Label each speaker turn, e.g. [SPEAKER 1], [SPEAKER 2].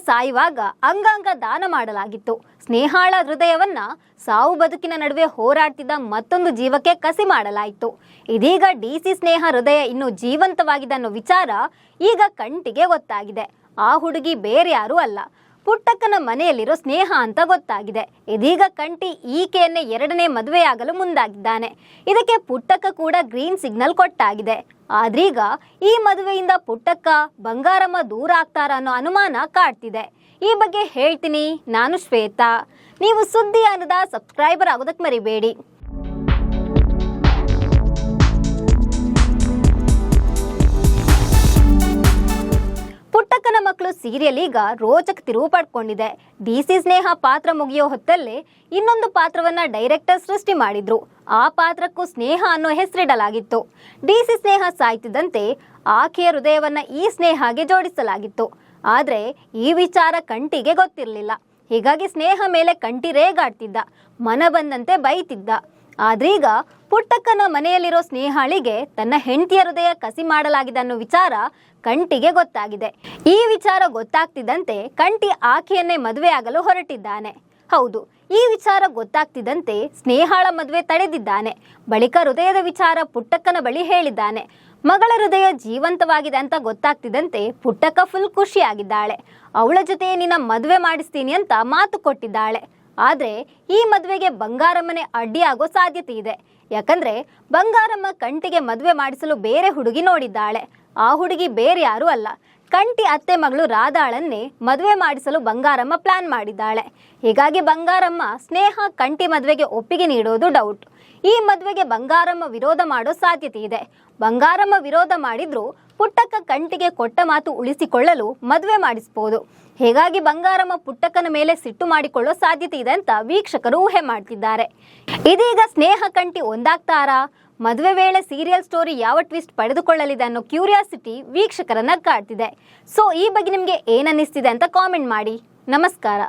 [SPEAKER 1] ಸಾಯುವಾಗ ಅಂಗಾಂಗ ದಾನ ಮಾಡಲಾಗಿತ್ತು. ಸ್ನೇಹಾಳ ಹೃದಯವನ್ನ ಸಾವು ಬದುಕಿನ ನಡುವೆ ಹೋರಾಡ್ತಿದ್ದ ಮತ್ತೊಂದು ಜೀವಕ್ಕೆ ಕಸಿ ಮಾಡಲಾಯಿತು. ಇದೀಗ ಡಿಸಿ ಸ್ನೇಹ ಹೃದಯ ಇನ್ನೂ ಜೀವಂತವಾಗಿದೆ ಅನ್ನೋ ವಿಚಾರ ಈಗ ಕಂಟಿಗೆ ಗೊತ್ತಾಗಿದೆ. ಆ ಹುಡುಗಿ ಬೇರೆ ಯಾರೂ ಅಲ್ಲ, ಪುಟ್ಟಕ್ಕನ ಮನೆಯಲ್ಲಿರೋ ಸ್ನೇಹ ಅಂತ ಗೊತ್ತಾಗಿದೆ. ಇದೀಗ ಕಂಟಿ ಈಕೆಯನ್ನೇ ಎರಡನೇ ಮದುವೆಯಾಗಲು ಮುಂದಾಗಿದ್ದಾನೆ. ಇದಕ್ಕೆ ಪುಟ್ಟಕ್ಕ ಕೂಡ ಗ್ರೀನ್ ಸಿಗ್ನಲ್ ಕೊಟ್ಟಾಗಿದೆ. ಆದ್ರೀಗ ಈ ಮದುವೆಯಿಂದ ಪುಟ್ಟಕ್ಕ ಬಂಗಾರಮ್ಮ ದೂರ ಆಗ್ತಾರ ಅನ್ನೋ ಅನುಮಾನ ಕಾಡ್ತಿದೆ. ಈ ಬಗ್ಗೆ ಹೇಳ್ತೀನಿ. ನಾನು ಶ್ವೇತಾ. ನೀವು ಸುದ್ದಿ ಅನ್ನದ ಸಬ್ಸ್ಕ್ರೈಬರ್ ಆಗೋದಕ್ಕೆ ಮರಿಬೇಡಿ. ಪುಟ್ಟಕ್ಕನ ಮಕ್ಕಳು ಸೀರಿಯಲ್ ಈಗ ರೋಚಕ ತಿರುವು ಪಡ್ಕೊಂಡಿದೆ. ಡಿಸಿ ಸ್ನೇಹ ಪಾತ್ರ ಮುಗಿಯೋ ಹೊತ್ತಲ್ಲೇ ಇನ್ನೊಂದು ಪಾತ್ರವನ್ನ ಡೈರೆಕ್ಟರ್ ಸೃಷ್ಟಿ ಮಾಡಿದ್ರು. ಆ ಪಾತ್ರಕ್ಕೂ ಸ್ನೇಹ ಅನ್ನೋ ಹೆಸರಿಡಲಾಗಿತ್ತು. ಡಿಸಿ ಸ್ನೇಹ ಸಾಯ್ತಿದ್ದಂತೆ ಆಕೆಯ ಹೃದಯವನ್ನ ಈ ಸ್ನೇಹಗೆ ಜೋಡಿಸಲಾಗಿತ್ತು. ಆದ್ರೆ ಈ ವಿಚಾರ ಕಂಟಿಗೆ ಗೊತ್ತಿರಲಿಲ್ಲ. ಹೀಗಾಗಿ ಸ್ನೇಹ ಮೇಲೆ ಕಂಟಿ ರೇಗಾಡ್ತಿದ್ದ, ಮನ ಬಂದಂತೆ ಬೈತಿದ್ದ. ಆದ್ರೀಗ ಪುಟ್ಟಕ್ಕನ ಮನೆಯಲ್ಲಿರೋ ಸ್ನೇಹಾಳಿಗೆ ತನ್ನ ಹೆಂಡತಿಯ ಹೃದಯ ಕಸಿ ಮಾಡಲಾಗಿದೆ ಅನ್ನೋ ವಿಚಾರ ಕಂಟಿಗೆ ಗೊತ್ತಾಗಿದೆ. ಈ ವಿಚಾರ ಗೊತ್ತಾಗ್ತಿದ್ದಂತೆ ಕಂಟಿ ಆಕೆಯನ್ನೇ ಮದುವೆ ಆಗಲು ಹೊರಟಿದ್ದಾನೆ. ಹೌದು, ಈ ವಿಚಾರ ಗೊತ್ತಾಗ್ತಿದ್ದಂತೆ ಸ್ನೇಹಾಳ ಮದುವೆ ತಡೆದಿದ್ದಾನೆ. ಬಳಿಕ ಹೃದಯದ ವಿಚಾರ ಪುಟ್ಟಕ್ಕನ ಬಳಿ ಹೇಳಿದ್ದಾನೆ. ಮಗಳ ಹೃದಯ ಜೀವಂತವಾಗಿದೆ ಅಂತ ಗೊತ್ತಾಗ್ತಿದ್ದಂತೆ ಪುಟ್ಟಕ್ಕ ಫುಲ್ ಖುಷಿಯಾಗಿದ್ದಾಳೆ. ಅವಳ ಜೊತೆ ನಿನ್ನ ಮದುವೆ ಮಾಡಿಸ್ತೀನಿ ಅಂತ ಮಾತು ಕೊಟ್ಟಿದ್ದಾಳೆ. ಆದ್ರೆ ಈ ಮದುವೆಗೆ ಬಂಗಾರಮ್ಮನೆ ಅಡ್ಡಿಯಾಗೋ ಸಾಧ್ಯತೆ ಇದೆ. ಯಾಕಂದ್ರೆ ಬಂಗಾರಮ್ಮ ಕಂಟಿಗೆ ಮದುವೆ ಮಾಡಿಸಲು ಬೇರೆ ಹುಡುಗಿ ನೋಡಿದ್ದಾಳೆ. ಆ ಹುಡುಗಿ ಬೇರೆ ಯಾರೂ ಅಲ್ಲ, ಕಂಟಿ ಅತ್ತೆ ಮಗಳು ರಾಧಾಳನ್ನೇ ಮದುವೆ ಮಾಡಿಸಲು ಬಂಗಾರಮ್ಮ ಪ್ಲಾನ್ ಮಾಡಿದ್ದಾಳೆ. ಹೀಗಾಗಿ ಬಂಗಾರಮ್ಮ ಸ್ನೇಹ ಕಂಟಿ ಮದುವೆಗೆ ಒಪ್ಪಿಗೆ ನೀಡೋದು ಡೌಟ್. ಈ ಮದುವೆಗೆ ಬಂಗಾರಮ್ಮ ವಿರೋಧ ಮಾಡೋ ಸಾಧ್ಯತೆ ಇದೆ. ಬಂಗಾರಮ್ಮ ವಿರೋಧ ಮಾಡಿದ್ರು ಪುಟ್ಟಕ್ಕ ಕಂಟಿಗೆ ಕೊಟ್ಟ ಮಾತು ಉಳಿಸಿಕೊಳ್ಳಲು ಮದುವೆ ಮಾಡಿಸಬಹುದು. ಹೀಗಾಗಿ ಬಂಗಾರಮ್ಮ ಪುಟ್ಟಕ್ಕನ ಮೇಲೆ ಸಿಟ್ಟು ಮಾಡಿಕೊಳ್ಳೋ ಸಾಧ್ಯತೆ ಇದೆ ಅಂತ ವೀಕ್ಷಕರು ಊಹೆ ಮಾಡ್ತಿದ್ದಾರೆ. ಇದೀಗ ಸ್ನೇಹ ಕಂಟಿ ಒಂದಾಗ್ತಾರಾ? ಮದುವೆ ವೇಳೆ ಸೀರಿಯಲ್ ಸ್ಟೋರಿ ಯಾವ ಟ್ವಿಸ್ಟ್ ಪಡೆದುಕೊಳ್ಳಲಿದೆ ಅನ್ನೋ ಕ್ಯೂರಿಯಾಸಿಟಿ ವೀಕ್ಷಕರನ್ನ ಕಾಡ್ತಿದೆ. ಸೊ ಈ ಬಗ್ಗೆ ನಿಮಗೆ ಏನನ್ನಿಸ್ತಿದೆ ಅಂತ ಕಾಮೆಂಟ್ ಮಾಡಿ. ನಮಸ್ಕಾರ.